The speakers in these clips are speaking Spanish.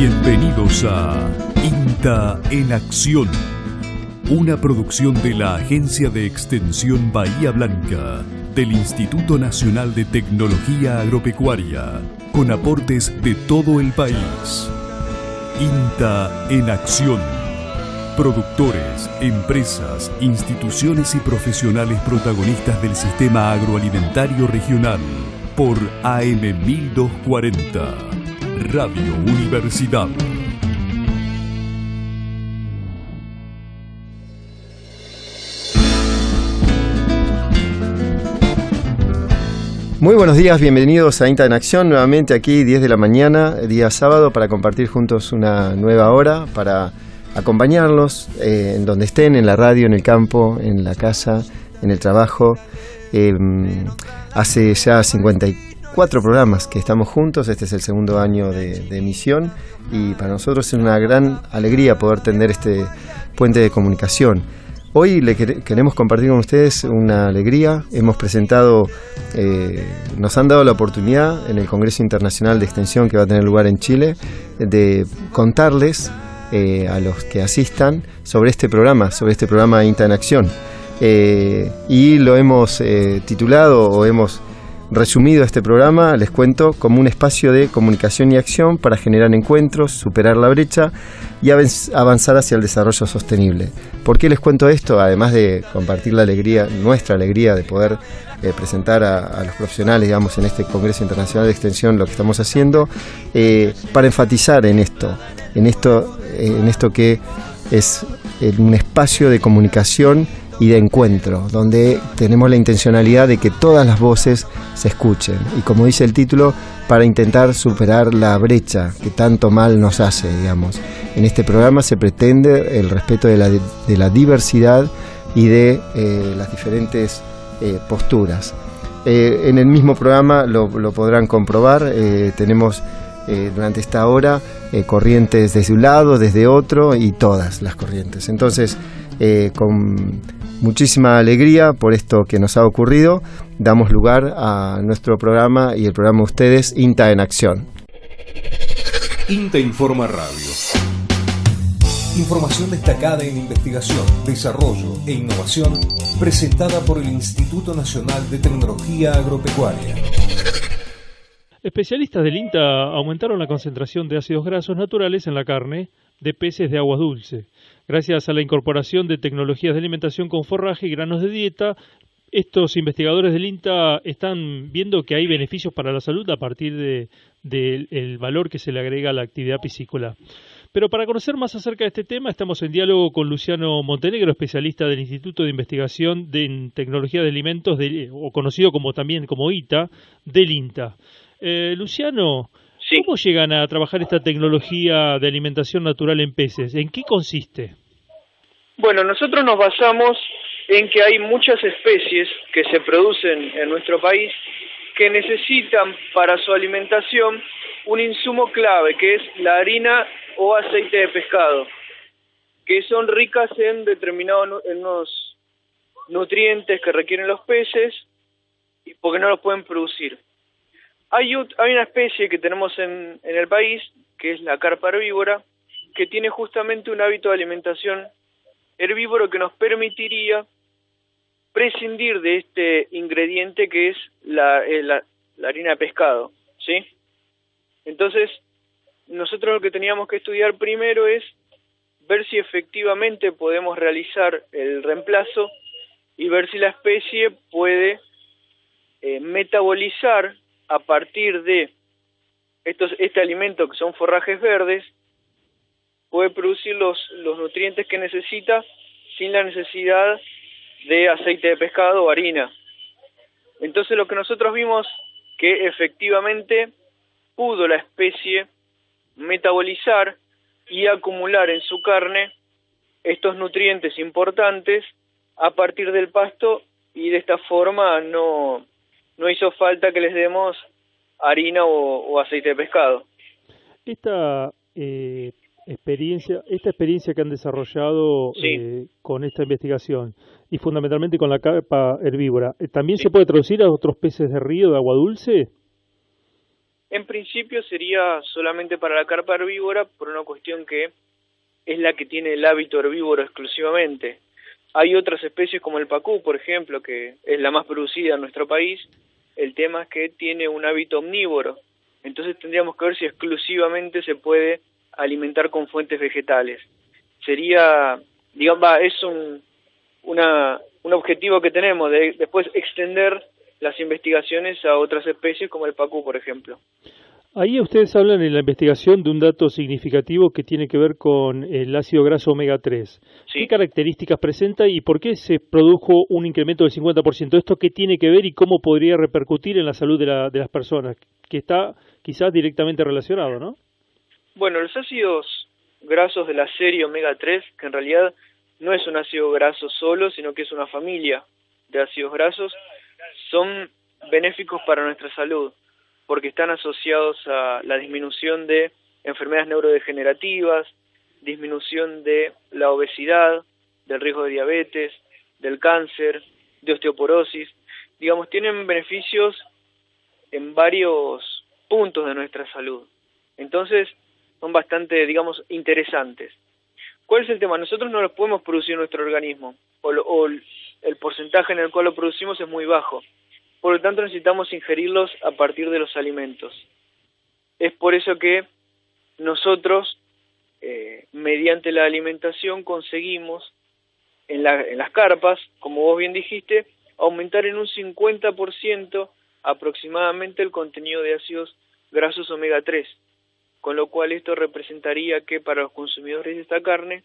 Bienvenidos a INTA en Acción, una producción de la Agencia de Extensión Bahía Blanca del Instituto Nacional de Tecnología Agropecuaria, con aportes de todo el país. INTA en Acción. Productores, empresas, instituciones y profesionales protagonistas del sistema agroalimentario regional por AM 1240, Radio Universidad. Muy buenos días, bienvenidos a INTA en Acción, nuevamente aquí 10 de la mañana, día sábado, para compartir juntos una nueva hora, para acompañarlos en donde estén, en la radio, en el campo, en la casa, en el trabajo. Hace ya 54 programas que estamos juntos, este es el segundo año de emisión y para nosotros es una gran alegría poder tender este puente de comunicación. Hoy queremos compartir con ustedes una alegría. Hemos presentado, nos han dado la oportunidad en el Congreso Internacional de Extensión que va a tener lugar en Chile, de contarles a los que asistan sobre este programa INTA en Acción. Y lo hemos titulado o hemos resumido este programa, les cuento, como un espacio de comunicación y acción para generar encuentros, superar la brecha y avanzar hacia el desarrollo sostenible. ¿Por qué les cuento esto? Además de compartir la alegría, nuestra alegría de poder presentar a los profesionales, digamos, en este Congreso Internacional de Extensión lo que estamos haciendo, para enfatizar en esto que es un espacio de comunicación y de encuentro, donde tenemos la intencionalidad de que todas las voces se escuchen y, como dice el título, para intentar superar la brecha que tanto mal nos hace, digamos. En este programa se pretende el respeto de la diversidad y de las diferentes posturas. En el mismo programa lo podrán comprobar, tenemos durante esta hora corrientes desde un lado, desde otro y todas las corrientes. Entonces, con muchísima alegría por esto que nos ha ocurrido, damos lugar a nuestro programa y el programa de ustedes, INTA en Acción. INTA Informa Radio. Información destacada en investigación, desarrollo e innovación, presentada por el Instituto Nacional de Tecnología Agropecuaria. Especialistas del INTA aumentaron la concentración de ácidos grasos naturales en la carne de peces de aguas dulces. Gracias a la incorporación de tecnologías de alimentación con forraje y granos de dieta, estos investigadores del INTA están viendo que hay beneficios para la salud a partir del valor que se le agrega a la actividad piscícola. Pero para conocer más acerca de este tema, estamos en diálogo con Luciano Montenegro, especialista del Instituto de Investigación en Tecnología de Alimentos, o conocido también como ITA, del INTA. Luciano, sí. ¿Cómo llegan a trabajar esta tecnología de alimentación natural en peces? ¿En qué consiste? Bueno, nosotros nos basamos en que hay muchas especies que se producen en nuestro país que necesitan para su alimentación un insumo clave, que es la harina o aceite de pescado, que son ricas en unos nutrientes que requieren los peces porque no los pueden producir. Hay una especie que tenemos en el país, que es la carpa herbívora, que tiene justamente un hábito de alimentación herbívoro que nos permitiría prescindir de este ingrediente que es la harina de pescado, ¿sí? Entonces, nosotros lo que teníamos que estudiar primero es ver si efectivamente podemos realizar el reemplazo y ver si la especie puede metabolizar a partir de este alimento que son forrajes verdes, puede producir los nutrientes que necesita sin la necesidad de aceite de pescado o harina. Entonces lo que nosotros vimos que efectivamente pudo la especie metabolizar y acumular en su carne estos nutrientes importantes a partir del pasto, y de esta forma no hizo falta que les demos harina o aceite de pescado. Esta experiencia que han desarrollado sí. Con esta investigación y fundamentalmente con la carpa herbívora, ¿también se puede traducir a otros peces de río de agua dulce? En principio sería solamente para la carpa herbívora, por una cuestión que es la que tiene el hábito herbívoro exclusivamente. Hay otras especies como el pacú, por ejemplo, que es la más producida en nuestro país. El tema es que tiene un hábito omnívoro. Entonces tendríamos que ver si exclusivamente se puede alimentar con fuentes vegetales. Sería, digamos, es un objetivo que tenemos, de después extender las investigaciones a otras especies como el pacú, por ejemplo. Ahí ustedes hablan en la investigación de un dato significativo que tiene que ver con el ácido graso omega 3. Sí. ¿Qué características presenta y por qué se produjo un incremento del 50%? ¿Esto qué tiene que ver y cómo podría repercutir en la salud de las personas? Que está quizás directamente relacionado, ¿no? Bueno, los ácidos grasos de la serie omega 3, que en realidad no es un ácido graso solo, sino que es una familia de ácidos grasos, son benéficos para nuestra salud, porque están asociados a la disminución de enfermedades neurodegenerativas, disminución de la obesidad, del riesgo de diabetes, del cáncer, de osteoporosis. Digamos, tienen beneficios en varios puntos de nuestra salud. Entonces, son bastante, digamos, interesantes. ¿Cuál es el tema? Nosotros no los podemos producir en nuestro organismo, o el porcentaje en el cual lo producimos es muy bajo. Por lo tanto, necesitamos ingerirlos a partir de los alimentos. Es por eso que nosotros, mediante la alimentación, conseguimos en las carpas, como vos bien dijiste, aumentar en un 50% aproximadamente el contenido de ácidos grasos omega 3, con lo cual esto representaría que para los consumidores de esta carne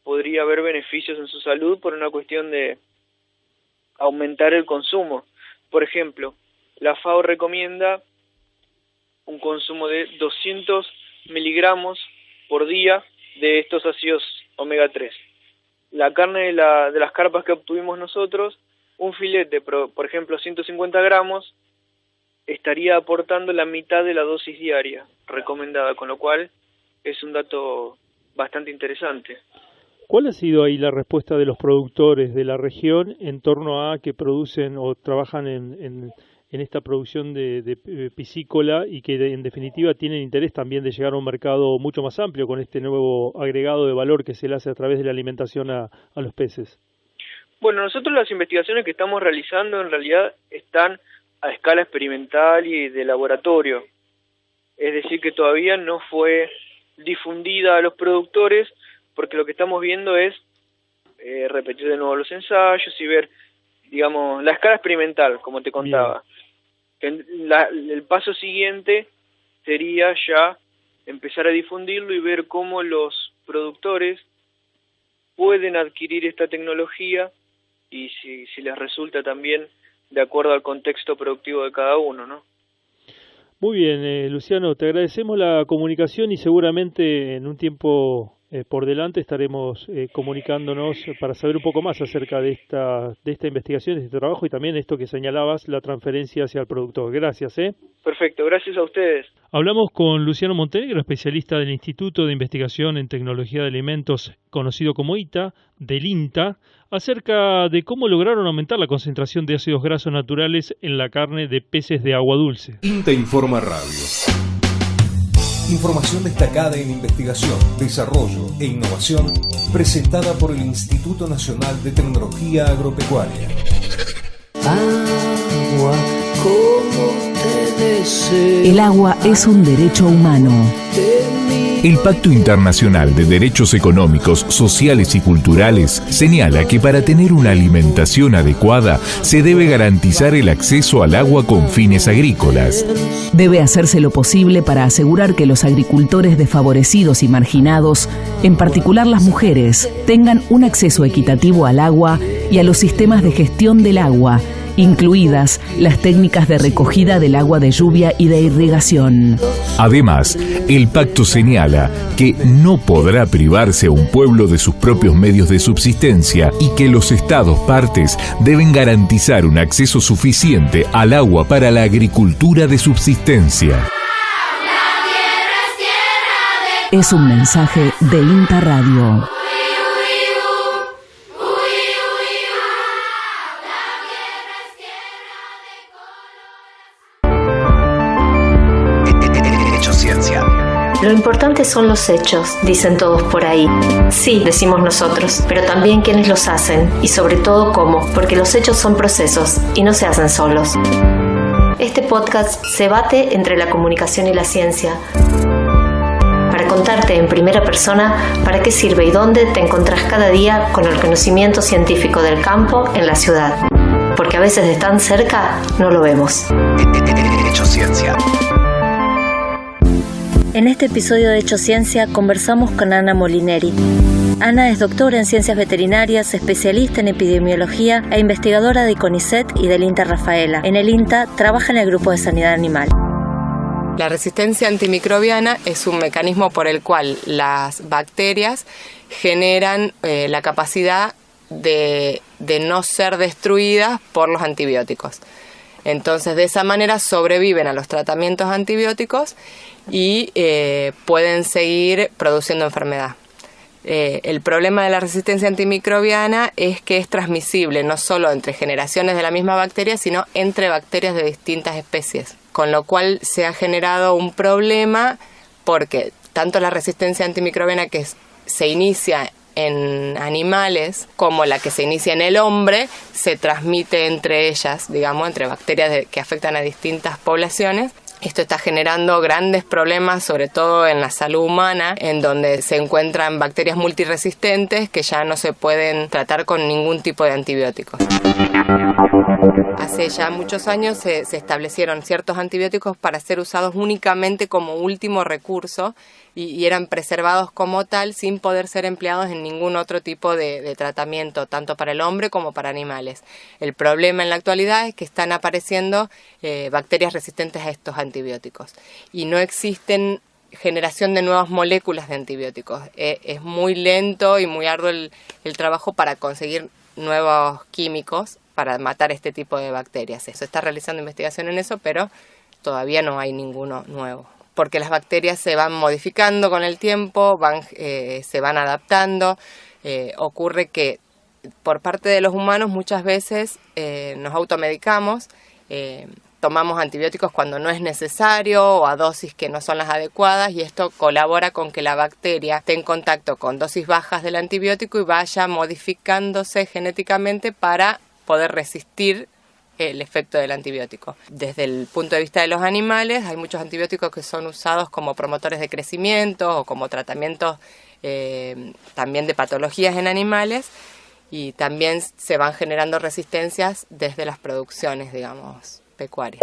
podría haber beneficios en su salud por una cuestión de aumentar el consumo. Por ejemplo, la FAO recomienda un consumo de 200 miligramos por día de estos ácidos omega 3. La carne de las carpas que obtuvimos nosotros, un filete, por ejemplo, 150 gramos, estaría aportando la mitad de la dosis diaria recomendada, con lo cual es un dato bastante interesante. ¿Cuál ha sido ahí la respuesta de los productores de la región en torno a que producen o trabajan en esta producción de piscícola y que en definitiva tienen interés también de llegar a un mercado mucho más amplio con este nuevo agregado de valor que se le hace a través de la alimentación a los peces? Bueno, nosotros las investigaciones que estamos realizando en realidad están a escala experimental y de laboratorio. Es decir, que todavía no fue difundida a los productores, porque lo que estamos viendo es repetir de nuevo los ensayos y ver, digamos, la escala experimental, como te contaba. El paso siguiente sería ya empezar a difundirlo y ver cómo los productores pueden adquirir esta tecnología y si les resulta también de acuerdo al contexto productivo de cada uno, ¿no? Muy bien, Luciano, te agradecemos la comunicación y seguramente en un tiempo por delante estaremos comunicándonos para saber un poco más acerca de esta investigación, de este trabajo y también esto que señalabas, la transferencia hacia el productor. Gracias. Perfecto, gracias a ustedes. Hablamos con Luciano Montenegro, especialista del Instituto de Investigación en Tecnología de Alimentos, conocido como ITA, del INTA, acerca de cómo lograron aumentar la concentración de ácidos grasos naturales en la carne de peces de agua dulce. INTA Informa Radio. Información destacada en investigación, desarrollo e innovación presentada por el Instituto Nacional de Tecnología Agropecuaria. Agua, como te deseo. El agua es un derecho humano. El Pacto Internacional de Derechos Económicos, Sociales y Culturales señala que para tener una alimentación adecuada se debe garantizar el acceso al agua con fines agrícolas. Debe hacerse lo posible para asegurar que los agricultores desfavorecidos y marginados, en particular las mujeres, tengan un acceso equitativo al agua y a los sistemas de gestión del agua, incluidas las técnicas de recogida del agua de lluvia y de irrigación. Además, el pacto señala que no podrá privarse a un pueblo de sus propios medios de subsistencia y que los Estados partes deben garantizar un acceso suficiente al agua para la agricultura de subsistencia. Es un mensaje de INTA Radio. Lo importante son los hechos, dicen todos por ahí. Sí, decimos nosotros, pero también quienes los hacen y sobre todo cómo, porque los hechos son procesos y no se hacen solos. Este podcast se bate entre la comunicación y la ciencia para contarte en primera persona para qué sirve y dónde te encontrás cada día con el conocimiento científico del campo en la ciudad. Porque a veces de tan cerca no lo vemos. Hecho Ciencia. En este episodio de Hecho Ciencia conversamos con Ana Molineri. Ana es doctora en Ciencias Veterinarias, especialista en epidemiología e investigadora de CONICET y del INTA Rafaela. En el INTA trabaja en el grupo de sanidad animal. La resistencia antimicrobiana es un mecanismo por el cual las bacterias generan la capacidad de no ser destruidas por los antibióticos. Entonces, de esa manera sobreviven a los tratamientos antibióticos y pueden seguir produciendo enfermedad. El problema de la resistencia antimicrobiana es que es transmisible no solo entre generaciones de la misma bacteria, sino entre bacterias de distintas especies, con lo cual se ha generado un problema porque tanto la resistencia antimicrobiana que se inicia en animales como la que se inicia en el hombre se transmite entre ellas, digamos, entre bacterias que afectan a distintas poblaciones. Esto está generando grandes problemas, sobre todo en la salud humana, en donde se encuentran bacterias multiresistentes que ya no se pueden tratar con ningún tipo de antibióticos. Hace ya muchos años se establecieron ciertos antibióticos para ser usados únicamente como último recurso y eran preservados como tal sin poder ser empleados en ningún otro tipo de tratamiento, tanto para el hombre como para animales. El problema en la actualidad es que están apareciendo bacterias resistentes a estos antibióticos y no existen generación de nuevas moléculas de antibióticos. Es muy lento y muy arduo el trabajo para conseguir nuevos químicos para matar este tipo de bacterias. Se está realizando investigación en eso, pero todavía no hay ninguno nuevo. Porque las bacterias se van modificando con el tiempo, se van adaptando. Ocurre que por parte de los humanos muchas veces nos automedicamos, tomamos antibióticos cuando no es necesario o a dosis que no son las adecuadas y esto colabora con que la bacteria esté en contacto con dosis bajas del antibiótico y vaya modificándose genéticamente para poder resistir el efecto del antibiótico. Desde el punto de vista de los animales, hay muchos antibióticos que son usados como promotores de crecimiento o como tratamientos también de patologías en animales y también se van generando resistencias desde las producciones, digamos, pecuarias.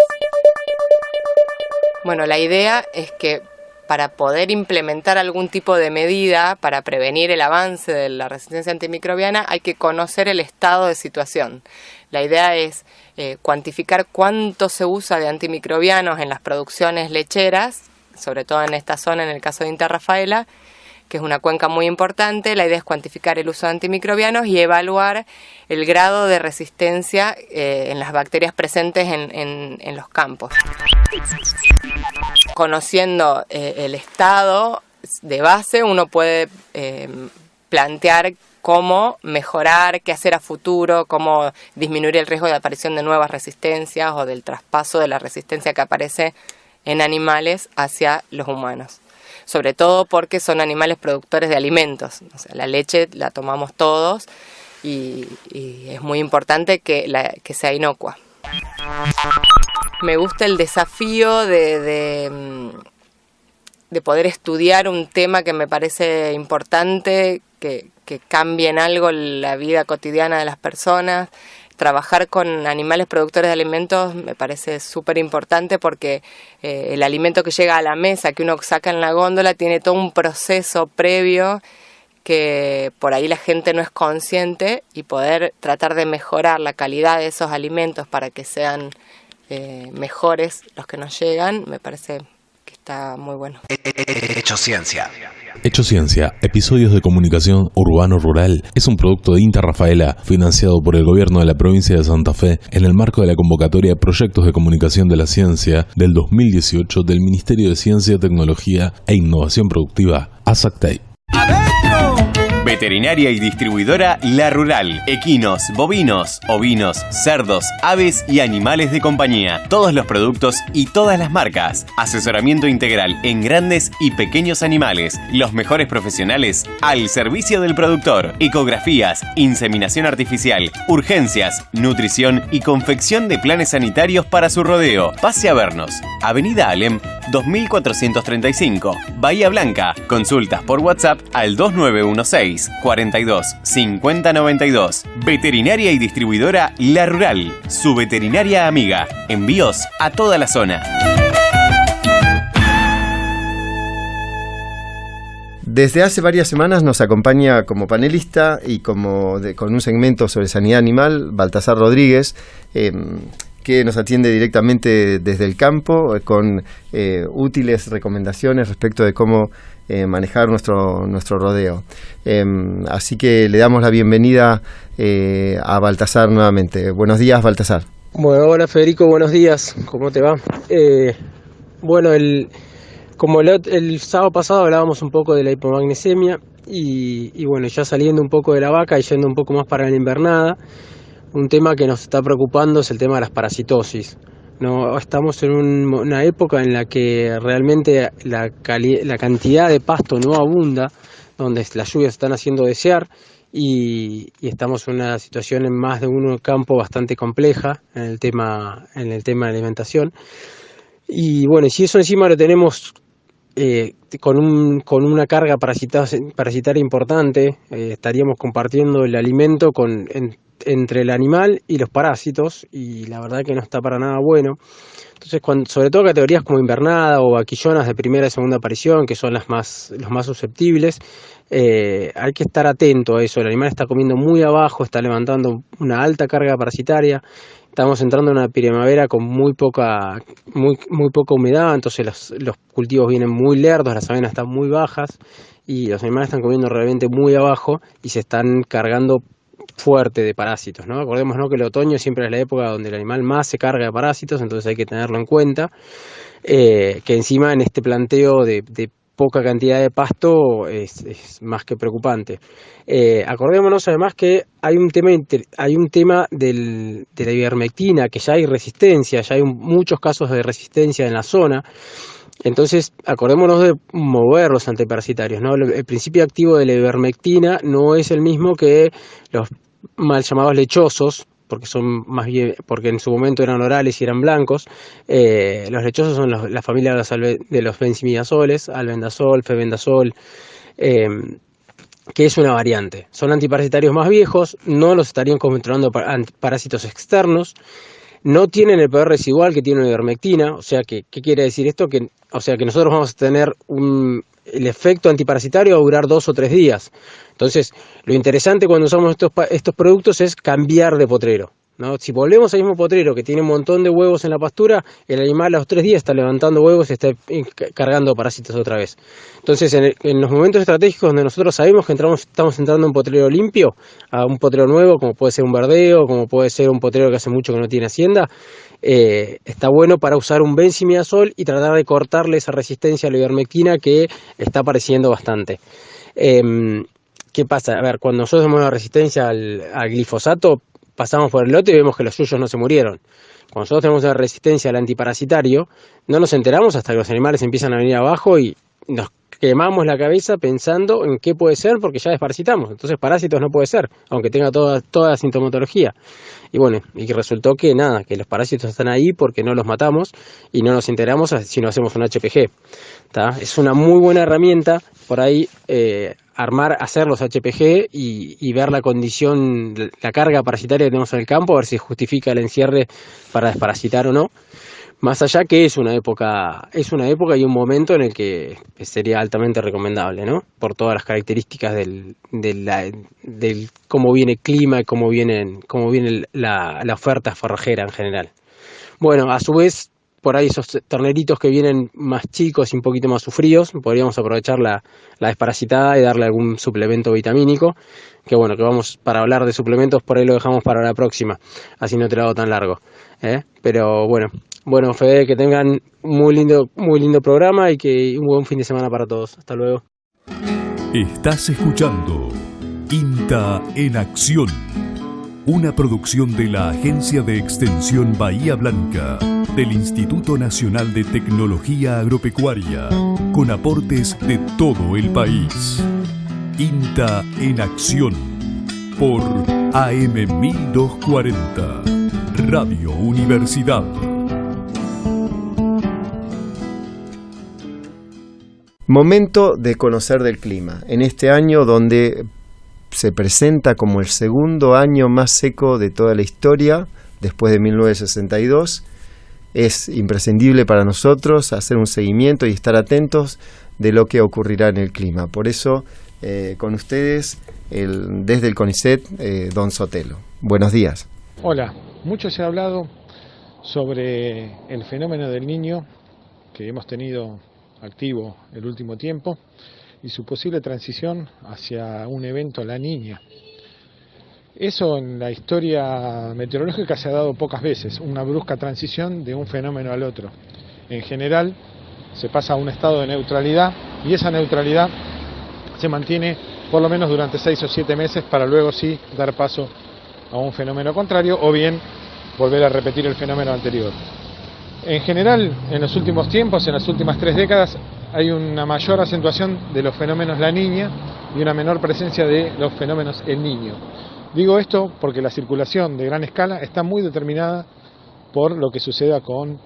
Bueno, la idea es que para poder implementar algún tipo de medida para prevenir el avance de la resistencia antimicrobiana hay que conocer el estado de situación. La idea es cuantificar cuánto se usa de antimicrobianos en las producciones lecheras, sobre todo en esta zona, en el caso de INTA Rafaela, que es una cuenca muy importante. La idea es cuantificar el uso de antimicrobianos y evaluar el grado de resistencia en las bacterias presentes en los campos. Conociendo el estado de base, uno puede plantear cómo mejorar, qué hacer a futuro, cómo disminuir el riesgo de aparición de nuevas resistencias o del traspaso de la resistencia que aparece en animales hacia los humanos. Sobre todo porque son animales productores de alimentos. O sea, la leche la tomamos todos y es muy importante que sea inocua. Me gusta el desafío de poder estudiar un tema que me parece importante, que cambie en algo la vida cotidiana de las personas. Trabajar con animales productores de alimentos me parece súper importante porque el alimento que llega a la mesa, que uno saca en la góndola, tiene todo un proceso previo que por ahí la gente no es consciente y poder tratar de mejorar la calidad de esos alimentos para que sean mejores los que nos llegan, me parece que está muy bueno. Hecho Ciencia. Hecho Ciencia, episodios de comunicación urbano-rural, es un producto de INTA Rafaela, financiado por el gobierno de la provincia de Santa Fe, en el marco de la convocatoria de Proyectos de Comunicación de la Ciencia del 2018 del Ministerio de Ciencia, Tecnología e Innovación Productiva, ASACTEI. ¡Adentro! Veterinaria y distribuidora La Rural. Equinos, bovinos, ovinos, cerdos, aves y animales de compañía. Todos los productos y todas las marcas. Asesoramiento integral en grandes y pequeños animales. Los mejores profesionales al servicio del productor. Ecografías, inseminación artificial, urgencias, nutrición y confección de planes sanitarios para su rodeo. Pase a vernos. Avenida Alem 2435, Bahía Blanca. Consultas por WhatsApp al 2916 42 50 92. Veterinaria y distribuidora La Rural, su veterinaria amiga. Envíos a toda la zona. Desde hace varias semanas nos acompaña como panelista y con un segmento sobre sanidad animal Baltasar Rodríguez, que nos atiende directamente desde el campo con útiles recomendaciones respecto de cómo manejar nuestro rodeo. Así que le damos la bienvenida a Baltasar nuevamente. Buenos días, Baltasar. Bueno, hola Federico, buenos días. ¿Cómo te va? Bueno, como el sábado pasado hablábamos un poco de la hipomagnesemia y bueno, ya saliendo un poco de la vaca y yendo un poco más para la invernada, un tema que nos está preocupando es el tema de las parasitosis. No, estamos en una época en la que realmente la cantidad de pasto no abunda, donde las lluvias están haciendo desear y estamos en una situación en más de un campo bastante compleja en el tema de alimentación. Y bueno, si eso encima lo tenemos con una carga parasitaria importante, estaríamos compartiendo el alimento entre el animal y los parásitos, y la verdad que no está para nada bueno. Entonces, sobre todo categorías como invernada o vaquillonas de primera y segunda aparición, que son los más susceptibles, hay que estar atento a eso. El animal está comiendo muy abajo, está levantando una alta carga parasitaria. Estamos entrando en una primavera con muy poca humedad, entonces los cultivos vienen muy lerdos, las avenas están muy bajas y los animales están comiendo realmente muy abajo y se están cargando fuerte de parásitos, ¿no? Acordémonos que el otoño siempre es la época donde el animal más se carga de parásitos, entonces hay que tenerlo en cuenta, que encima en este planteo de poca cantidad de pasto es más que preocupante. Acordémonos además que hay un tema de la ivermectina, que ya hay resistencia, ya hay muchos casos de resistencia en la zona. Entonces, acordémonos de mover los antiparasitarios, ¿no? El principio activo de la ivermectina no es el mismo que los mal llamados lechosos, porque en su momento eran orales y eran blancos. Los lechosos son la familia de los benzimidazoles, albendazol, febendazol, que es una variante. Son antiparasitarios más viejos, no los estarían controlando parásitos externos. No tienen el poder residual que tiene la ivermectina, o sea, ¿qué quiere decir esto? Que nosotros vamos a tener el efecto antiparasitario va a durar 2 o 3 días. Entonces, lo interesante cuando usamos estos productos es cambiar de potrero, ¿no? Si volvemos al mismo potrero que tiene un montón de huevos en la pastura, el animal a los 3 días está levantando huevos y está cargando parásitos otra vez. Entonces, en los momentos estratégicos donde nosotros sabemos que estamos entrando a un potrero limpio, a un potrero nuevo, como puede ser un verdeo, como puede ser un potrero que hace mucho que no tiene hacienda, está bueno para usar un benzimidazol y tratar de cortarle esa resistencia a la ivermectina que está apareciendo bastante. ¿Qué pasa? A ver, cuando nosotros tenemos una resistencia al glifosato, pasamos por el lote y vemos que los suyos no se murieron. Cuando nosotros tenemos una resistencia al antiparasitario, no nos enteramos hasta que los animales empiezan a venir abajo y nos quemamos la cabeza pensando en qué puede ser porque ya desparasitamos. Entonces parásitos no puede ser, aunque tenga toda la sintomatología. Y bueno, y resultó que que los parásitos están ahí porque no los matamos y no nos enteramos si no hacemos un HPG. ¿Tá? Es una muy buena herramienta por ahí hacer los HPG y ver la condición, la carga parasitaria que tenemos en el campo, a ver si justifica el encierre para desparasitar o no. Más allá que es una época y un momento en el que sería altamente recomendable, ¿no? Por todas las características del cómo viene el clima y cómo viene la oferta forrajera en general. Bueno, a su vez, por ahí esos terneritos que vienen más chicos y un poquito más sufridos, podríamos aprovechar la desparasitada y darle algún suplemento vitamínico, que bueno, que vamos, para hablar de suplementos por ahí lo dejamos para la próxima, así no te lo hago tan largo, pero bueno, Fede, que tengan muy lindo programa y que un buen fin de semana para todos. Hasta luego. Estás escuchando INTA en Acción. Una producción de la Agencia de Extensión Bahía Blanca, del Instituto Nacional de Tecnología Agropecuaria, con aportes de todo el país. INTA en Acción, por AM 1240, Radio Universidad. Momento de conocer del clima. En este año donde se presenta como el segundo año más seco de toda la historia, después de 1962, es imprescindible para nosotros hacer un seguimiento y estar atentos de lo que ocurrirá en el clima. Por eso, con ustedes, desde el CONICET, Don Sotelo. Buenos días. Hola, mucho se ha hablado sobre el fenómeno del Niño que hemos tenido activo el último tiempo y su posible transición hacia un evento La Niña. Eso en la historia meteorológica se ha dado pocas veces, una brusca transición de un fenómeno al otro. En general se pasa a un estado de neutralidad y esa neutralidad se mantiene por lo menos durante 6 o 7 meses para luego sí dar paso a un fenómeno contrario o bien volver a repetir el fenómeno anterior. En general, en los últimos tiempos, en las últimas 3 décadas, hay una mayor acentuación de los fenómenos La Niña y una menor presencia de los fenómenos El Niño. Digo esto porque la circulación de gran escala está muy determinada por lo que suceda con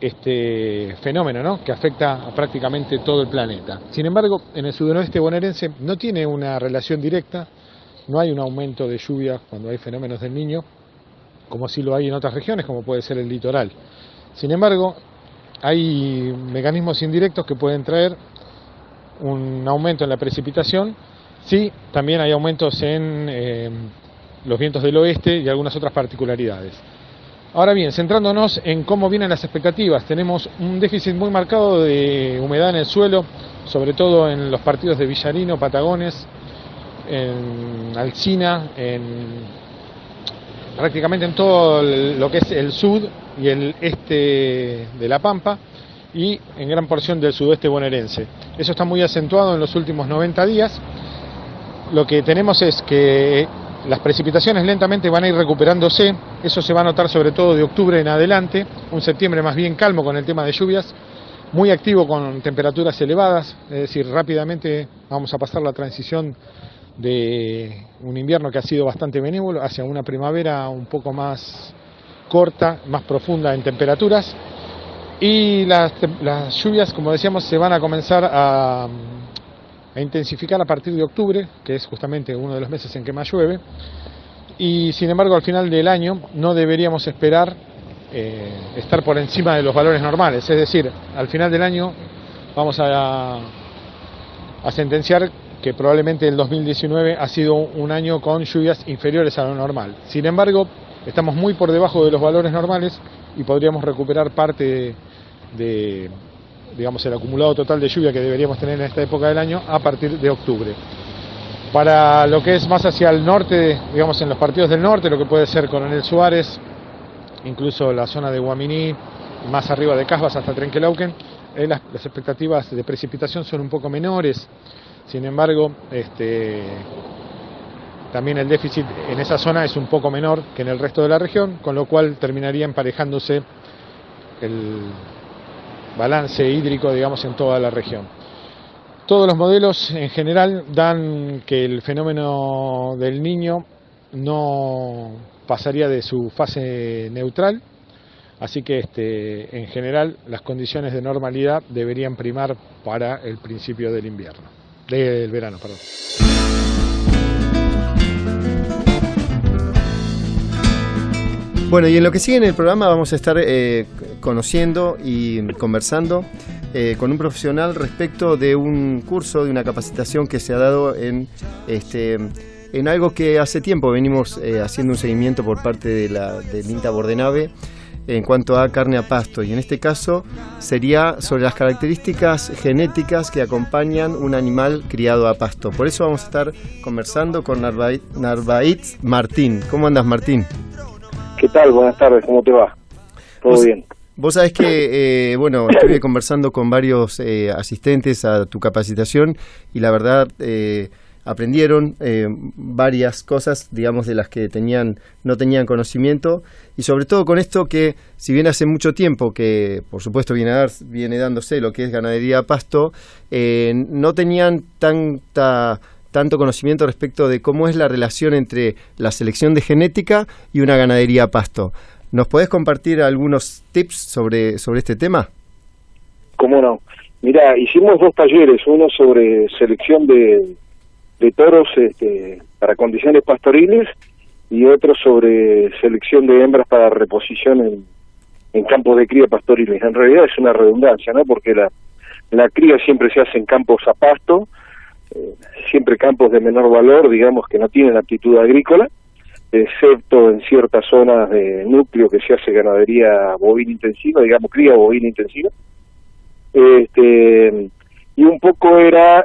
este fenómeno, ¿no?, que afecta a prácticamente todo el planeta. Sin embargo, en el sudoeste bonaerense no tiene una relación directa, no hay un aumento de lluvia cuando hay fenómenos del Niño, como sí lo hay en otras regiones, como puede ser el litoral. Sin embargo, hay mecanismos indirectos que pueden traer un aumento en la precipitación. Sí, también hay aumentos en los vientos del oeste y algunas otras particularidades. Ahora bien, centrándonos en cómo vienen las expectativas, tenemos un déficit muy marcado de humedad en el suelo, sobre todo en los partidos de Villarino, Patagones, en Alsina, prácticamente en todo lo que es el sur y el este de La Pampa y en gran porción del sudoeste bonaerense. Eso está muy acentuado en los últimos 90 días. Lo que tenemos es que las precipitaciones lentamente van a ir recuperándose, eso se va a notar sobre todo de octubre en adelante, un septiembre más bien calmo con el tema de lluvias, muy activo con temperaturas elevadas, es decir, rápidamente vamos a pasar la transición de un invierno que ha sido bastante benévolo hacia una primavera un poco más corta, más profunda en temperaturas, y las lluvias, como decíamos, se van a comenzar a intensificar a partir de octubre, que es justamente uno de los meses en que más llueve, y sin embargo al final del año no deberíamos esperar estar por encima de los valores normales, es decir, al final del año vamos a sentenciar que probablemente el 2019 ha sido un año con lluvias inferiores a lo normal. Sin embargo, estamos muy por debajo de los valores normales y podríamos recuperar parte de digamos, el acumulado total de lluvia que deberíamos tener en esta época del año a partir de octubre. Para lo que es más hacia el norte, digamos en los partidos del norte, lo que puede ser Coronel Suárez, incluso la zona de Guaminí, más arriba de Casbas hasta Trenquelauquen, las expectativas de precipitación son un poco menores. Sin embargo, también el déficit en esa zona es un poco menor que en el resto de la región, con lo cual terminaría emparejándose el balance hídrico, digamos, en toda la región. Todos los modelos en general dan que el fenómeno del Niño no pasaría de su fase neutral, así que en general las condiciones de normalidad deberían primar para el principio del verano, perdón. Bueno, y en lo que sigue en el programa vamos a estar conociendo y conversando con un profesional respecto de un curso, de una capacitación que se ha dado en algo que hace tiempo venimos haciendo un seguimiento por parte del INTA Bordenave en cuanto a carne a pasto, y en este caso sería sobre las características genéticas que acompañan un animal criado a pasto. Por eso vamos a estar conversando con Narváez Martín. ¿Cómo andas, Martín? ¿Qué tal? Buenas tardes, ¿cómo te va? ¿Todo bien? Vos sabés que, estuve conversando con varios asistentes a tu capacitación y la verdad aprendieron varias cosas, digamos, de las que no tenían conocimiento, y sobre todo con esto que, si bien hace mucho tiempo que, por supuesto, viene dándose lo que es ganadería a pasto, no tenían tanto conocimiento respecto de cómo es la relación entre la selección de genética y una ganadería a pasto. ¿Nos podés compartir algunos tips sobre este tema? ¿Cómo no? Mira, hicimos 2 talleres, uno sobre selección de toros para condiciones pastoriles y otro sobre selección de hembras para reposición en campos de cría pastoriles. En realidad es una redundancia, ¿no? Porque la cría siempre se hace en campos a pasto, siempre campos de menor valor, digamos, que no tienen aptitud agrícola, excepto en ciertas zonas de núcleo que se hace ganadería bovina intensiva, digamos, cría bovina intensiva. Y un poco era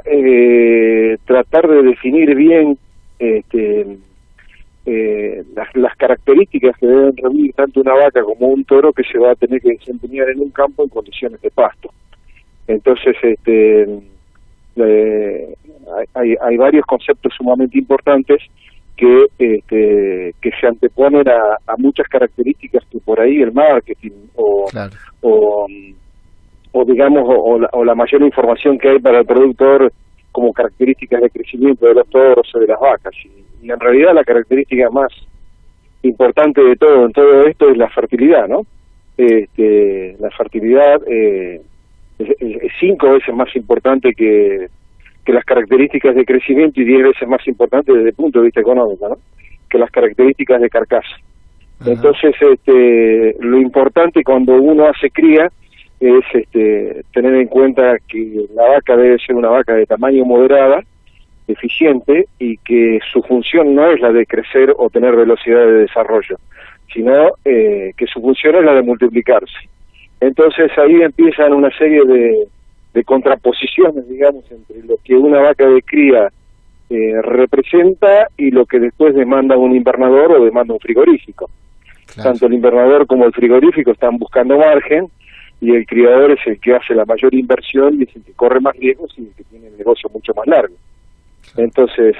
tratar de definir bien las características que deben reunir tanto una vaca como un toro que se va a tener que desempeñar en un campo en condiciones de pasto. Entonces, hay varios conceptos sumamente importantes que se anteponen a muchas características que por ahí el marketing o digamos o la mayor información que hay para el productor como características de crecimiento de los toros o de las vacas, y en realidad la característica más importante de todo en todo esto es la fertilidad, ¿no? La fertilidad es 5 veces más importante que las características de crecimiento y 10 veces más importante desde el punto de vista económico, ¿no? Que las características de carcasa. Ajá. Entonces, lo importante cuando uno hace cría es tener en cuenta que la vaca debe ser una vaca de tamaño moderada, eficiente, y que su función no es la de crecer o tener velocidad de desarrollo, sino que su función es la de multiplicarse. Entonces ahí empiezan una serie de contraposiciones, digamos, entre lo que una vaca de cría representa y lo que después demanda un invernador o demanda un frigorífico. Claro. Tanto el invernador como el frigorífico están buscando margen, y el criador es el que hace la mayor inversión y es el que corre más riesgos y el que tiene el negocio mucho más largo. Entonces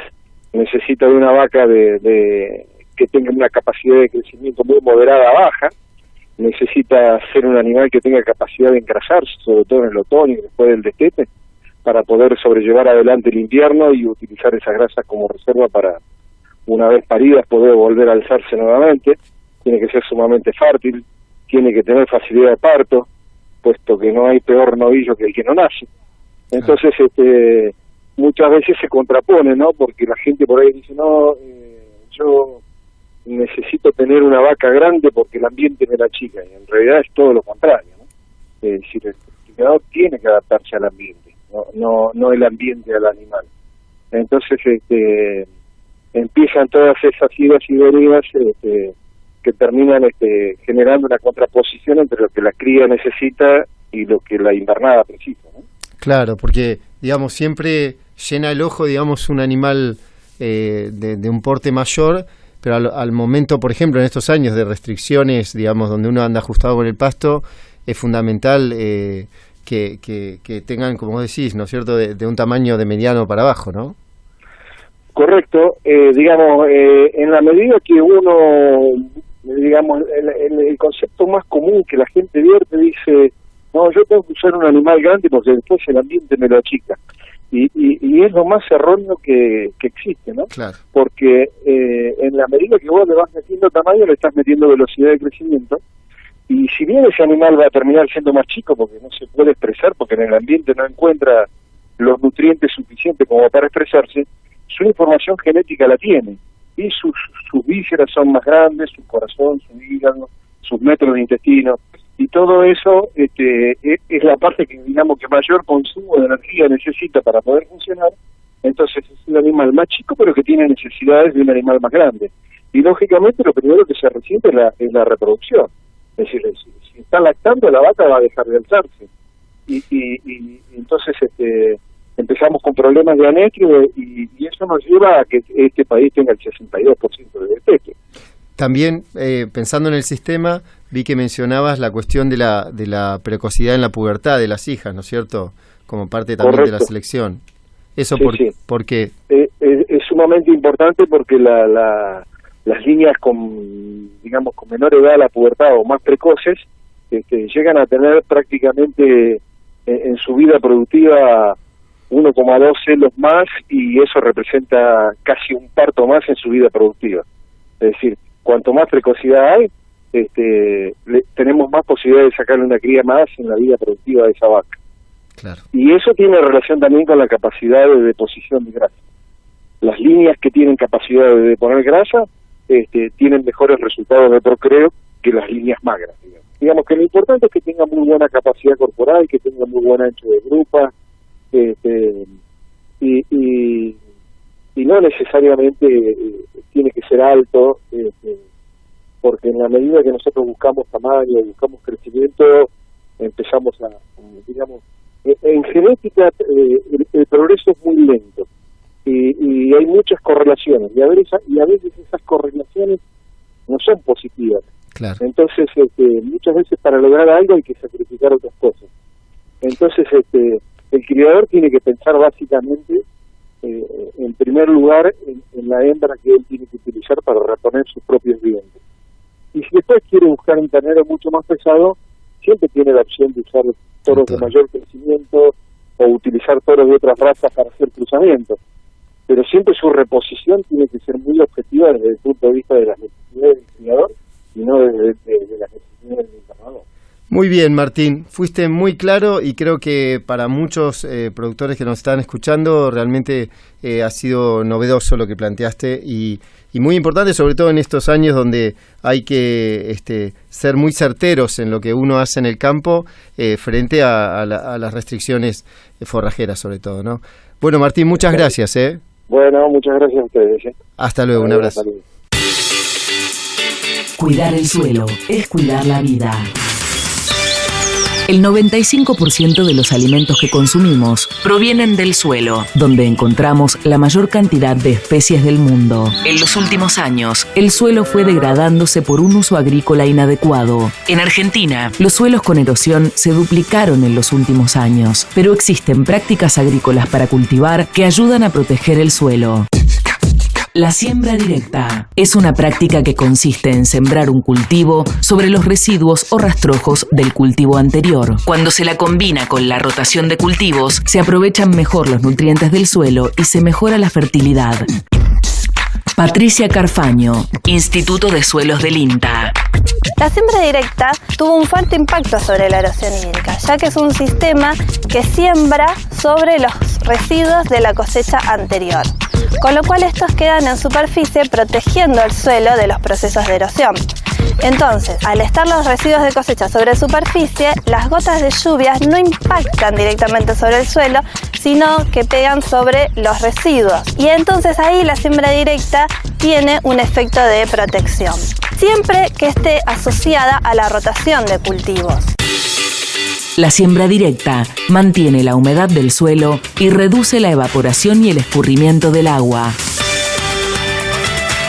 necesita de una vaca que tenga una capacidad de crecimiento muy moderada a baja, necesita ser un animal que tenga capacidad de engrasarse, sobre todo en el otoño y después del destete, para poder sobrellevar adelante el invierno y utilizar esas grasas como reserva para, una vez paridas, poder volver a alzarse nuevamente. Tiene que ser sumamente fértil, tiene que tener facilidad de parto, puesto que no hay peor novillo que el que no nace. Entonces, muchas veces se contrapone, ¿no? Porque la gente por ahí dice, no, yo necesito tener una vaca grande porque el ambiente me la achica, y en realidad es todo lo contrario, ¿no? Es decir, el criador tiene que adaptarse al ambiente, no el ambiente al animal. Entonces, empiezan todas esas idas y venidas que terminan generando una contraposición entre lo que la cría necesita y lo que la invernada precisa, ¿no? Claro, porque, digamos, siempre llena el ojo, digamos, un animal de un porte mayor, pero al momento, por ejemplo, en estos años de restricciones, digamos, donde uno anda ajustado con el pasto, es fundamental que tengan, como decís, ¿no es cierto?, de un tamaño de mediano para abajo, ¿no? Correcto. Digamos, en la medida que uno, digamos, el concepto más común que la gente vierte dice, no, yo tengo que usar un animal grande porque después el ambiente me lo achica. Y es lo más erróneo que existe, ¿no? Claro. Porque en la medida que vos le vas metiendo tamaño, le estás metiendo velocidad de crecimiento, y si bien ese animal va a terminar siendo más chico porque no se puede expresar, porque en el ambiente no encuentra los nutrientes suficientes como para expresarse, su información genética la tiene, y sus vísceras son más grandes, su corazón, su hígado, sus metros de intestino, y todo eso es la parte que, digamos, que mayor consumo de energía necesita para poder funcionar. Entonces es un animal más chico pero que tiene necesidades de un animal más grande, y lógicamente lo primero que se resiente es la reproducción. Es decir, si está lactando, la vaca va a dejar de alzarse, y entonces empezamos con problemas de anestrio, y eso nos lleva a que este país tenga el 62% de destete. También, pensando en el sistema, vi que mencionabas la cuestión de la precocidad en la pubertad de las hijas, ¿no es cierto?, como parte también Correcto. De la selección. ¿Eso sí. ¿Por qué? es sumamente importante porque las líneas con menor edad a la pubertad o más precoces llegan a tener prácticamente en su vida productiva 1,2 celos más, y eso representa casi un parto más en su vida productiva. Es decir, cuanto más precocidad hay, tenemos más posibilidades de sacarle una cría más en la vida productiva de esa vaca. Claro. Y eso tiene relación también con la capacidad de deposición de grasa. Las líneas que tienen capacidad de deponer grasa tienen mejores resultados de procreo que las líneas magras. Digamos que lo importante es que tenga muy buena capacidad corporal, que tenga muy buen ancho de grupa, y no necesariamente tiene que ser alto, porque en la medida que nosotros buscamos tamaño, buscamos crecimiento, empezamos a digamos, en genética el progreso es muy lento, y hay muchas correlaciones, y a veces esas correlaciones no son positivas. Claro. Entonces muchas veces para lograr algo hay que sacrificar otras cosas. Entonces el criador tiene que pensar básicamente en primer lugar en la hembra que él tiene que utilizar para reponer sus propios dientes. Y si después quiere buscar un ternero mucho más pesado, siempre tiene la opción de usar toros de mayor crecimiento o utilizar toros de otras razas para hacer cruzamientos. Pero siempre su reposición tiene que ser muy objetiva desde el punto de vista de las necesidades del criador y no desde las necesidades del internador. Muy bien, Martín, fuiste muy claro, y creo que para muchos productores que nos están escuchando realmente ha sido novedoso lo que planteaste y muy importante, sobre todo en estos años donde hay que ser muy certeros en lo que uno hace en el campo frente a las restricciones forrajeras, sobre todo, ¿no? Bueno, Martín, muchas gracias. Bueno, muchas gracias a ustedes. Hasta luego, un abrazo. Cuidar el suelo es cuidar la vida. El 95% de los alimentos que consumimos provienen del suelo, donde encontramos la mayor cantidad de especies del mundo. En los últimos años, el suelo fue degradándose por un uso agrícola inadecuado. En Argentina, los suelos con erosión se duplicaron en los últimos años, pero existen prácticas agrícolas para cultivar que ayudan a proteger el suelo. La siembra directa es una práctica que consiste en sembrar un cultivo sobre los residuos o rastrojos del cultivo anterior. Cuando se la combina con la rotación de cultivos, se aprovechan mejor los nutrientes del suelo y se mejora la fertilidad. Patricia Carfaño, Instituto de Suelos del INTA. La siembra directa tuvo un fuerte impacto sobre la erosión hídrica, ya que es un sistema que siembra sobre los residuos de la cosecha anterior, con lo cual estos quedan en superficie protegiendo el suelo de los procesos de erosión. Entonces, al estar los residuos de cosecha sobre superficie, las gotas de lluvias no impactan directamente sobre el suelo, sino que pegan sobre los residuos. Y entonces ahí la siembra directa tiene un efecto de protección, siempre que esté asociada a la rotación de cultivos. La siembra directa mantiene la humedad del suelo y reduce la evaporación y el escurrimiento del agua.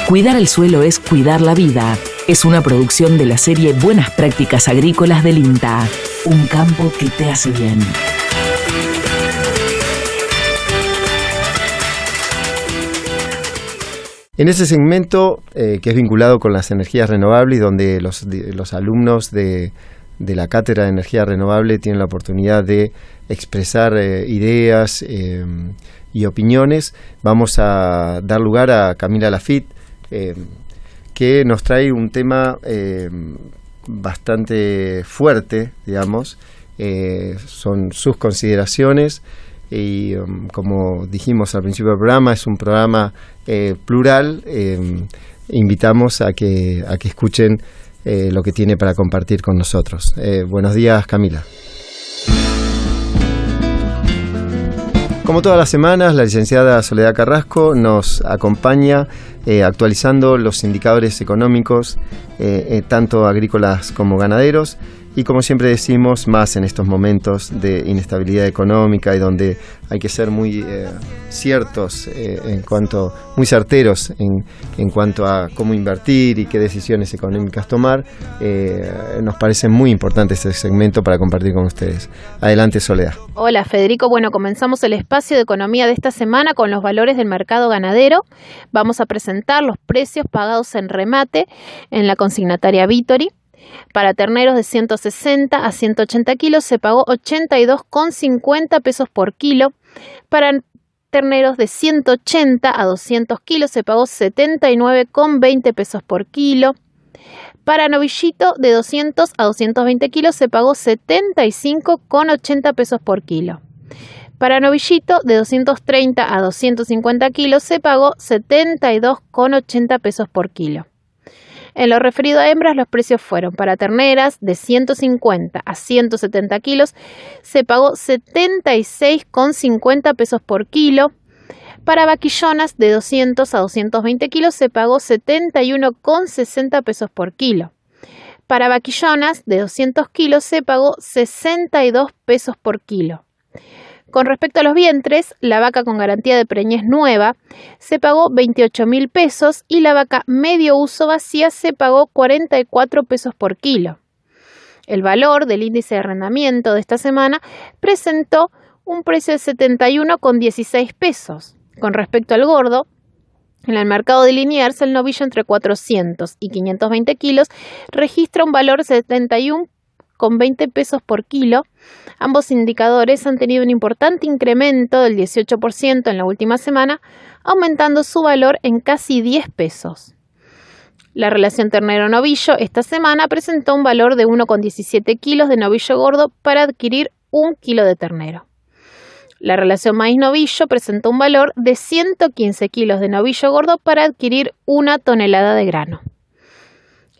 Cuidar el suelo es cuidar la vida. Es una producción de la serie Buenas Prácticas Agrícolas del INTA. Un campo que te hace bien. En ese segmento, que es vinculado con las energías renovables, donde los alumnos de la Cátedra de Energía Renovable tienen la oportunidad de expresar ideas y opiniones, vamos a dar lugar a Camila Lafitte, que nos trae un tema bastante fuerte, digamos. Son sus consideraciones y, como dijimos al principio del programa, es un programa plural. Invitamos a que escuchen lo que tiene para compartir con nosotros. Buenos días, Camila. Como todas las semanas, la licenciada Soledad Carrasco nos acompaña actualizando los indicadores económicos, tanto agrícolas como ganaderos, y como siempre decimos, más en estos momentos de inestabilidad económica y donde hay que ser muy ciertos, muy certeros en cuanto a cómo invertir y qué decisiones económicas tomar. Nos parece muy importante este segmento para compartir con ustedes. Adelante, Soledad. Hola, Federico. Bueno, comenzamos el espacio de economía de esta semana con los valores del mercado ganadero. Vamos a presentar los precios pagados en remate en la consignataria Victory. Para terneros de 160 a 180 kilos se pagó 82,50 pesos por kilo. Para terneros de 180 a 200 kilos se pagó 79,20 pesos por kilo. Para novillito de 200 a 220 kilos se pagó 75,80 pesos por kilo. Para novillito de 230 a 250 kilos se pagó 72,80 pesos por kilo. En lo referido a hembras, los precios fueron: para terneras de 150 a 170 kilos se pagó 76,50 pesos por kilo. Para vaquillonas de 200 a 220 kilos se pagó 71,60 pesos por kilo. Para vaquillonas de 200 kilos se pagó 62 pesos por kilo. Con respecto a los vientres, la vaca con garantía de preñez nueva se pagó 28.000 pesos y la vaca medio uso vacía se pagó 44 pesos por kilo. El valor del índice de arrendamiento de esta semana presentó un precio de 71,16 pesos. Con respecto al gordo, en el mercado de Liniers, el novillo entre 400 y 520 kilos registra un valor de 71,20 pesos por kilo. Ambos indicadores han tenido un importante incremento del 18% en la última semana, aumentando su valor en casi 10 pesos. La relación ternero-novillo esta semana presentó un valor de 1,17 kilos de novillo gordo para adquirir 1 kilo de ternero. La relación maíz-novillo presentó un valor de 115 kilos de novillo gordo para adquirir 1 tonelada de grano.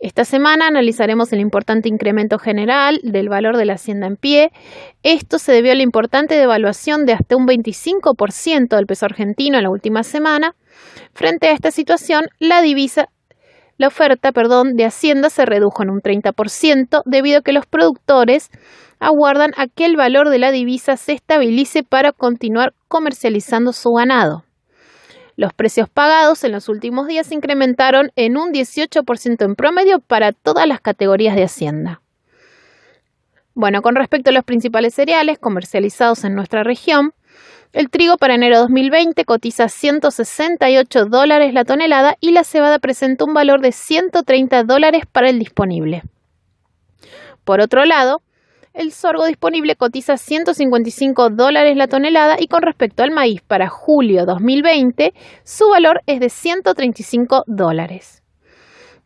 Esta semana analizaremos el importante incremento general del valor de la hacienda en pie. Esto se debió a la importante devaluación de hasta un 25% del peso argentino en la última semana. Frente a esta situación, la oferta de hacienda se redujo en un 30% debido a que los productores aguardan a que el valor de la divisa se estabilice para continuar comercializando su ganado. Los precios pagados en los últimos días se incrementaron en un 18% en promedio para todas las categorías de hacienda. Bueno, con respecto a los principales cereales comercializados en nuestra región, el trigo para enero 2020 cotiza $168 la tonelada y la cebada presenta un valor de $130 para el disponible. Por otro lado, el sorgo disponible cotiza $155 la tonelada y con respecto al maíz para julio 2020, su valor es de $135.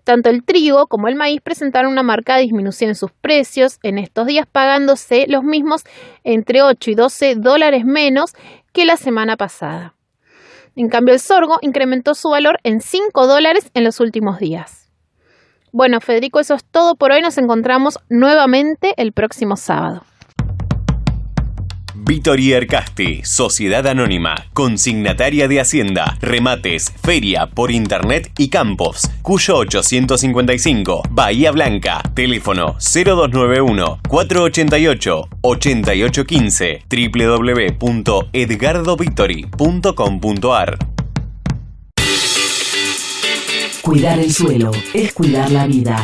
Tanto el trigo como el maíz presentaron una marcada disminución en sus precios en estos días, pagándose los mismos entre 8 y $12 menos que la semana pasada. En cambio, el sorgo incrementó su valor en $5 en los últimos días. Bueno, Federico, eso es todo por hoy. Nos encontramos nuevamente el próximo sábado. Victory Ercaste, Sociedad Anónima, consignataria de Hacienda, remates, feria por internet y campos. Cuyo 855, Bahía Blanca, teléfono 0291-488-8815, www.edgardovictory.com.ar. Cuidar el suelo es cuidar la vida.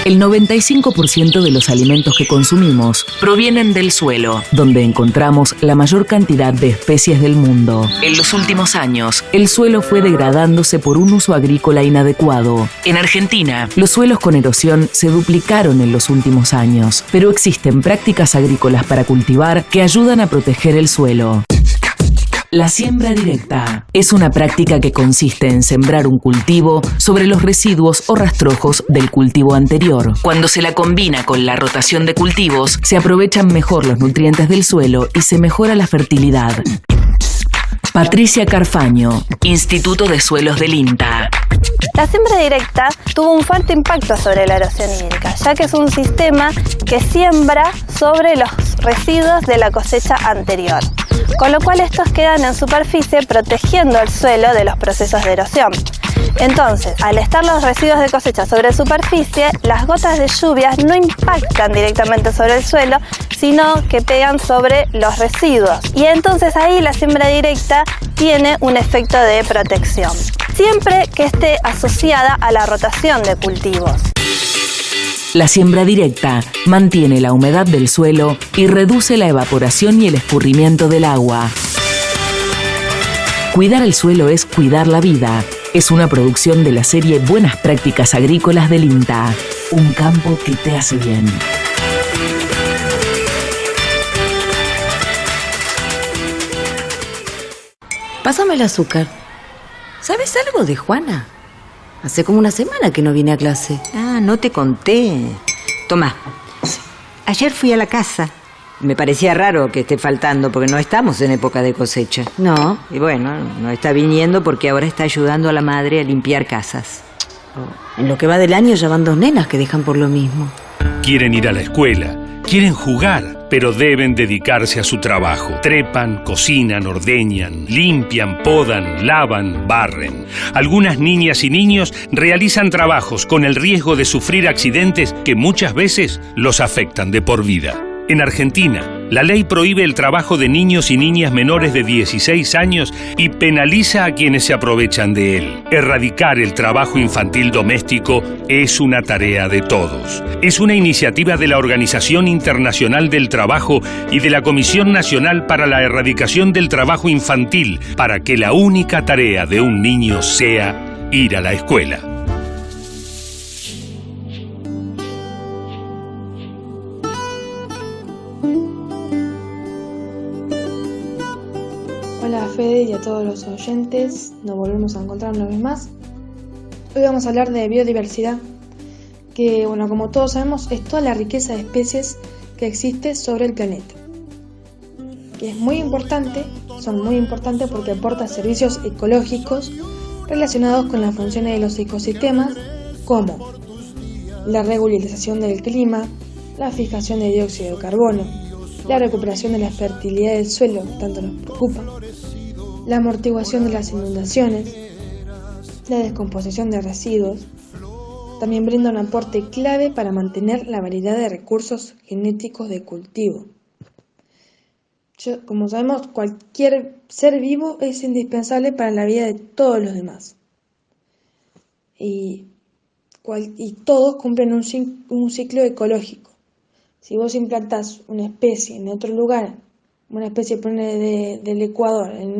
El 95% de los alimentos que consumimos provienen del suelo, donde encontramos la mayor cantidad de especies del mundo. En los últimos años, el suelo fue degradándose por un uso agrícola inadecuado. En Argentina, los suelos con erosión se duplicaron en los últimos años, pero existen prácticas agrícolas para cultivar que ayudan a proteger el suelo. La siembra directa es una práctica que consiste en sembrar un cultivo sobre los residuos o rastrojos del cultivo anterior. Cuando se la combina con la rotación de cultivos, se aprovechan mejor los nutrientes del suelo y se mejora la fertilidad. Patricia Carfaño, Instituto de Suelos del INTA. La siembra directa tuvo un fuerte impacto sobre la erosión hídrica, ya que es un sistema que siembra sobre los residuos de la cosecha anterior, con lo cual estos quedan en superficie protegiendo el suelo de los procesos de erosión. Entonces, al estar los residuos de cosecha sobre superficie, las gotas de lluvias no impactan directamente sobre el suelo, sino que pegan sobre los residuos. Y entonces ahí la siembra directa tiene un efecto de protección, siempre que esté asociada a la rotación de cultivos. La siembra directa mantiene la humedad del suelo y reduce la evaporación y el escurrimiento del agua. Cuidar el suelo es cuidar la vida. Es una producción de la serie Buenas Prácticas Agrícolas del INTA. Un campo que te hace bien. Pásame el azúcar. ¿Sabes algo de Juana? Hace como una semana que no viene a clase. Ah, no te conté. Tomá. Ayer fui a la casa. Me parecía raro que esté faltando porque no estamos en época de cosecha. No. Y bueno, no está viniendo porque ahora está ayudando a la madre a limpiar casas. En lo que va del año ya van 2 nenas que dejan por lo mismo. Quieren ir a la escuela, quieren jugar, pero deben dedicarse a su trabajo. Trepan, cocinan, ordeñan, limpian, podan, lavan, barren. Algunas niñas y niños realizan trabajos con el riesgo de sufrir accidentes que muchas veces los afectan de por vida. En Argentina, la ley prohíbe el trabajo de niños y niñas menores de 16 años y penaliza a quienes se aprovechan de él. Erradicar el trabajo infantil doméstico es una tarea de todos. Es una iniciativa de la Organización Internacional del Trabajo y de la Comisión Nacional para la Erradicación del Trabajo Infantil, para que la única tarea de un niño sea ir a la escuela. Hola Fede y a todos los oyentes, nos volvemos a encontrar una vez más. Hoy vamos a hablar de biodiversidad, que bueno, como todos sabemos, es toda la riqueza de especies que existe sobre el planeta. Y es muy importante, son muy importantes porque aporta servicios ecológicos relacionados con las funciones de los ecosistemas, como la regularización del clima, la fijación de dióxido de carbono, la recuperación de la fertilidad del suelo, tanto nos preocupa, la amortiguación de las inundaciones, la descomposición de residuos. También brinda un aporte clave para mantener la variedad de recursos genéticos de cultivo. Como sabemos, cualquier ser vivo es indispensable para la vida de todos los demás. Y todos cumplen un ciclo ecológico. Si vos implantás una especie en otro lugar, una especie del Ecuador, en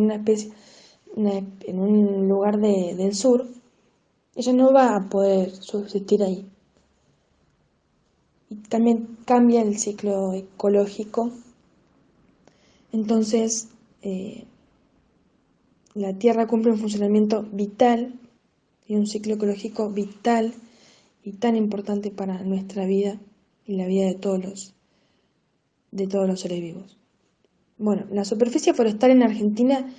un lugar del sur, ella no va a poder subsistir ahí. Y también cambia el ciclo ecológico. Entonces, la Tierra cumple un funcionamiento vital y un ciclo ecológico vital y tan importante para nuestra vida y la vida de todos los seres vivos. Bueno, la superficie forestal en Argentina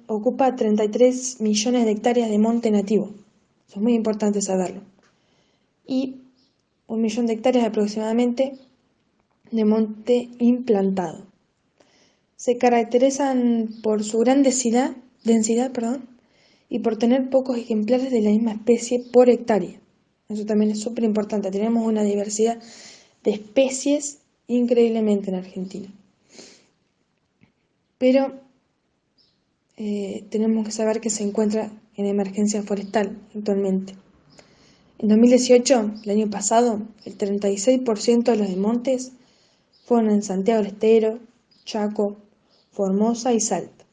ocupa 33 millones de hectáreas de monte nativo. Eso es muy importante saberlo. Y 1 millón de hectáreas aproximadamente de monte implantado. Se caracterizan por su gran densidad, y por tener pocos ejemplares de la misma especie por hectárea. Eso también es súper importante. Tenemos una diversidad de especies increíblemente en Argentina. Pero tenemos que saber que se encuentra en emergencia forestal actualmente. En 2018, el año pasado, el 36% de los montes fueron en Santiago del Estero, Chaco, Formosa y Salta,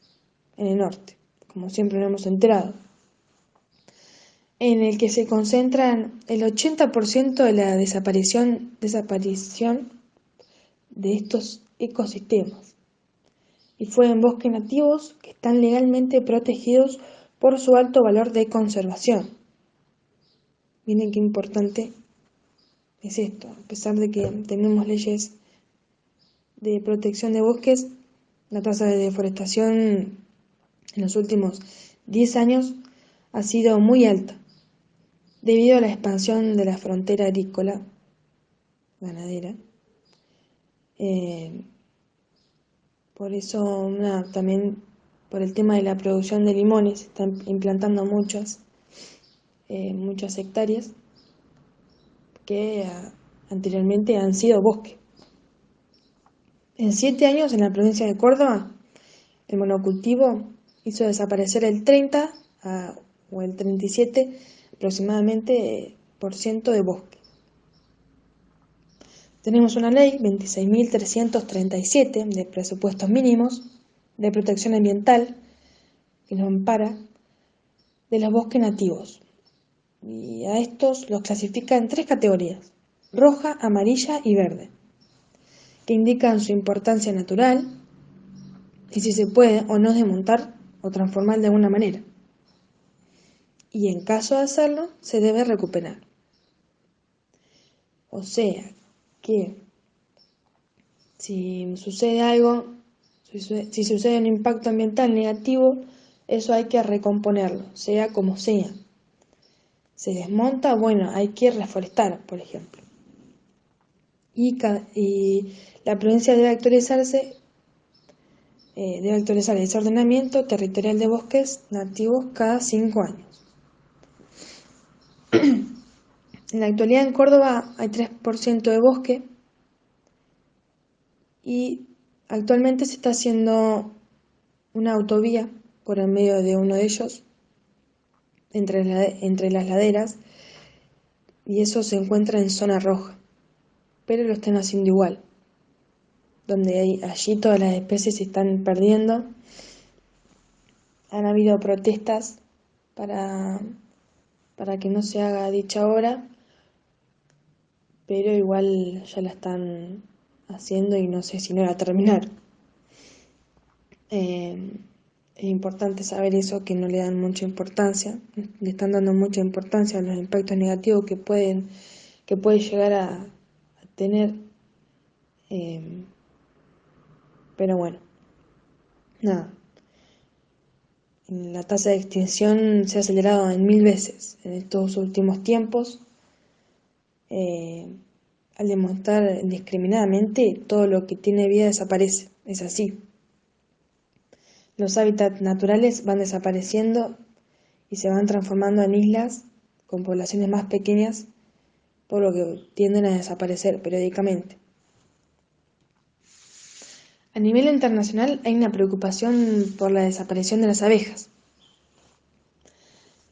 en el norte, como siempre nos hemos enterado, en el que se concentran el 80% de la desaparición de estos ecosistemas. Y fue en bosques nativos que están legalmente protegidos por su alto valor de conservación. Miren qué importante es esto. A pesar de que tenemos leyes de protección de bosques, la tasa de deforestación en los últimos 10 años ha sido muy alta, debido a la expansión de la frontera agrícola, ganadera. Por eso, también por el tema de la producción de limones, se están implantando muchas. muchas hectáreas que anteriormente han sido bosque. En 7 años en la provincia de Córdoba, el monocultivo hizo desaparecer el 30 o el 37 aproximadamente % de bosque. Tenemos una ley 26.337 de presupuestos mínimos de protección ambiental que nos ampara de los bosques nativos. Y a estos los clasifica en 3 categorías: roja, amarilla y verde, que indican su importancia natural y si se puede o no desmontar o transformar de alguna manera. Y en caso de hacerlo, se debe recuperar. O sea, que si sucede algo, si sucede un impacto ambiental negativo, eso hay que recomponerlo, sea como sea. Se desmonta, bueno, hay que reforestar, por ejemplo. Y la provincia debe actualizar ese ordenamiento territorial de bosques nativos cada 5 años. En la actualidad en Córdoba hay 3% de bosque y actualmente se está haciendo una autovía por el medio de uno de ellos, entre las laderas, y eso se encuentra en zona roja, pero lo están haciendo igual, donde allí todas las especies se están perdiendo. Han habido protestas para que no se haga dicha obra, pero igual ya la están haciendo y no sé si no la terminar. Es importante saber eso, que no le dan mucha importancia, le están dando mucha importancia a los impactos negativos que puede llegar a tener, pero bueno, nada. La tasa de extinción se ha acelerado en 1000 veces en estos últimos tiempos, al demostrar indiscriminadamente todo lo que tiene vida desaparece. Es así. Los hábitats naturales van desapareciendo y se van transformando en islas con poblaciones más pequeñas, por lo que tienden a desaparecer periódicamente. A nivel internacional hay una preocupación por la desaparición de las abejas.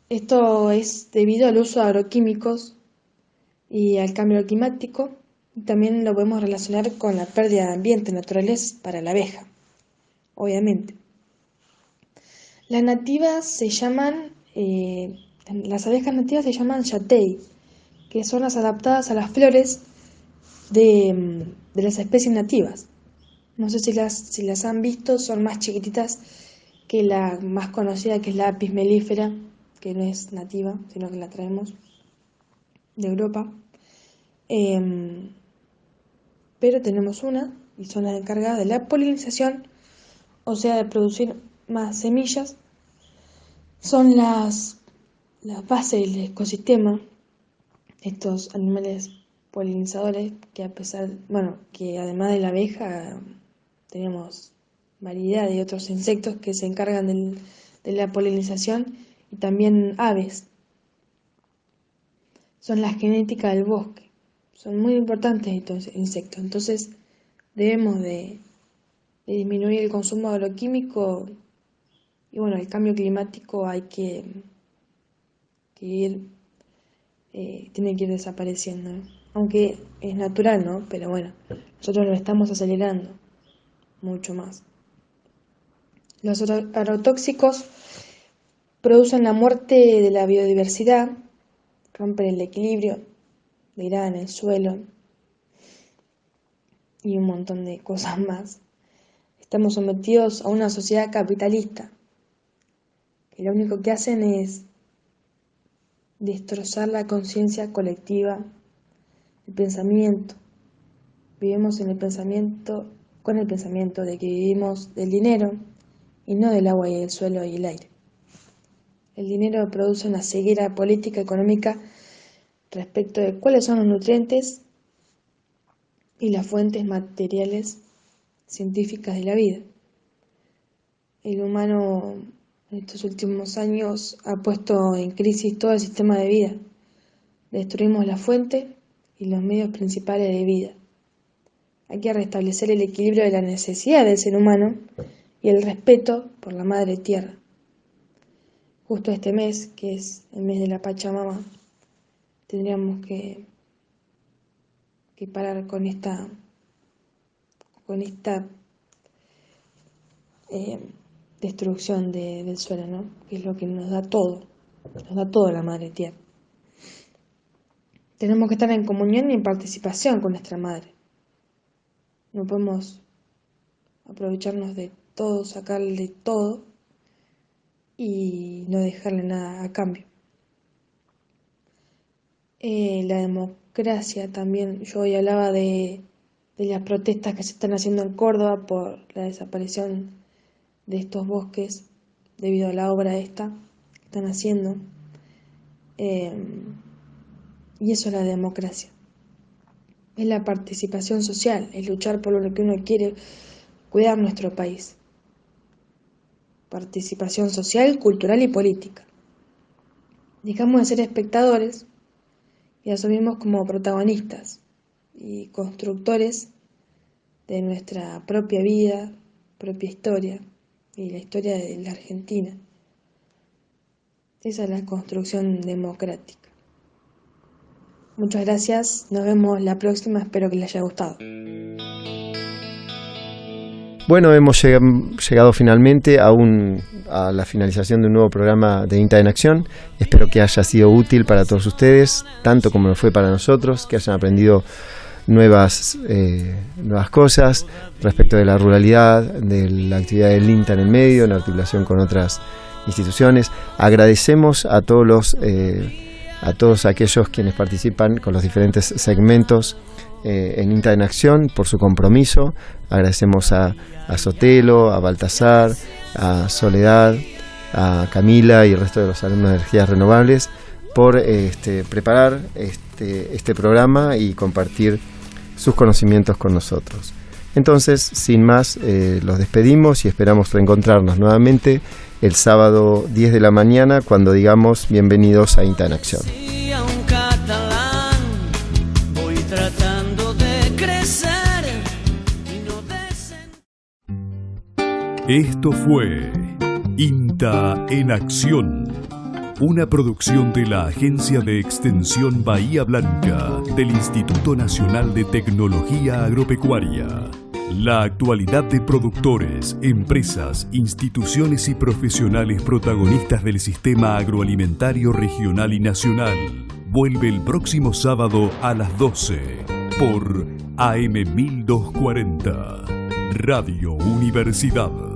Esto es debido al uso de agroquímicos y al cambio climático, y también lo podemos relacionar con la pérdida de ambientes naturales para la abeja, obviamente. Las abejas nativas se llaman Yahtei, que son las adaptadas a las flores de las especies nativas. No sé si las han visto, son más chiquititas que la más conocida, que es la Apis mellifera, que no es nativa, sino que la traemos de Europa. Pero tenemos una, y son las encargadas de la polinización, o sea, de producir más semillas. Son las bases del ecosistema, estos animales polinizadores, que que además de la abeja tenemos variedad de otros insectos que se encargan de la polinización, y también aves. Son la genética del bosque, son muy importantes estos insectos. Entonces debemos de disminuir el consumo agroquímico, y bueno, el cambio climático hay que ir, tiene que ir desapareciendo, ¿no? Aunque es natural, ¿no? Pero bueno, nosotros lo estamos acelerando mucho más. Los agrotóxicos producen la muerte de la biodiversidad, rompen el equilibrio, degradan el suelo y un montón de cosas más. Estamos sometidos a una sociedad capitalista, que lo único que hacen es destrozar la conciencia colectiva, el pensamiento. Vivimos con el pensamiento de que vivimos del dinero y no del agua y del suelo y el aire. El dinero produce una ceguera política económica respecto de cuáles son los nutrientes y las fuentes materiales científicas de la vida. El humano en estos últimos años ha puesto en crisis todo el sistema de vida. Destruimos la fuente y los medios principales de vida. Hay que restablecer el equilibrio de la necesidad del ser humano y el respeto por la madre tierra. Justo este mes, que es el mes de la Pachamama, tendríamos que parar con esta destrucción del suelo, ¿no? Que es lo que nos da todo la madre tierra. Tenemos que estar en comunión y en participación con nuestra madre. No podemos aprovecharnos de todo, sacarle todo y no dejarle nada a cambio. La democracia también, yo hoy hablaba de las protestas que se están haciendo en Córdoba por la desaparición de estos bosques debido a la obra esta que están haciendo. Y eso es la democracia. Es la participación social, es luchar por lo que uno quiere, cuidar nuestro país. Participación social, cultural y política. Dejamos de ser espectadores y asumimos como protagonistas y constructores de nuestra propia vida, propia historia y la historia de la Argentina. Esa es la construcción democrática. Muchas gracias, nos vemos la próxima, espero que les haya gustado. Bueno, hemos llegado finalmente a la finalización de un nuevo programa de INTA en Acción. Espero que haya sido útil para todos ustedes, tanto como lo fue para nosotros, que hayan aprendido nuevas cosas respecto de la ruralidad, de la actividad del INTA en el medio, en articulación con otras instituciones. Agradecemos a todos aquellos quienes participan con los diferentes segmentos en INTA en Acción por su compromiso. Agradecemos a Sotelo, a Baltasar, a Soledad, a Camila y el resto de los alumnos de energías renovables por preparar este programa y compartir sus conocimientos con nosotros. Entonces, sin más, los despedimos y esperamos reencontrarnos nuevamente el sábado 10 de la mañana cuando digamos bienvenidos a INTA en Acción. Esto fue INTA en Acción, una producción de la Agencia de Extensión Bahía Blanca del Instituto Nacional de Tecnología Agropecuaria. La actualidad de productores, empresas, instituciones y profesionales protagonistas del sistema agroalimentario regional y nacional vuelve el próximo sábado a las 12 por AM 1240, Radio Universidad.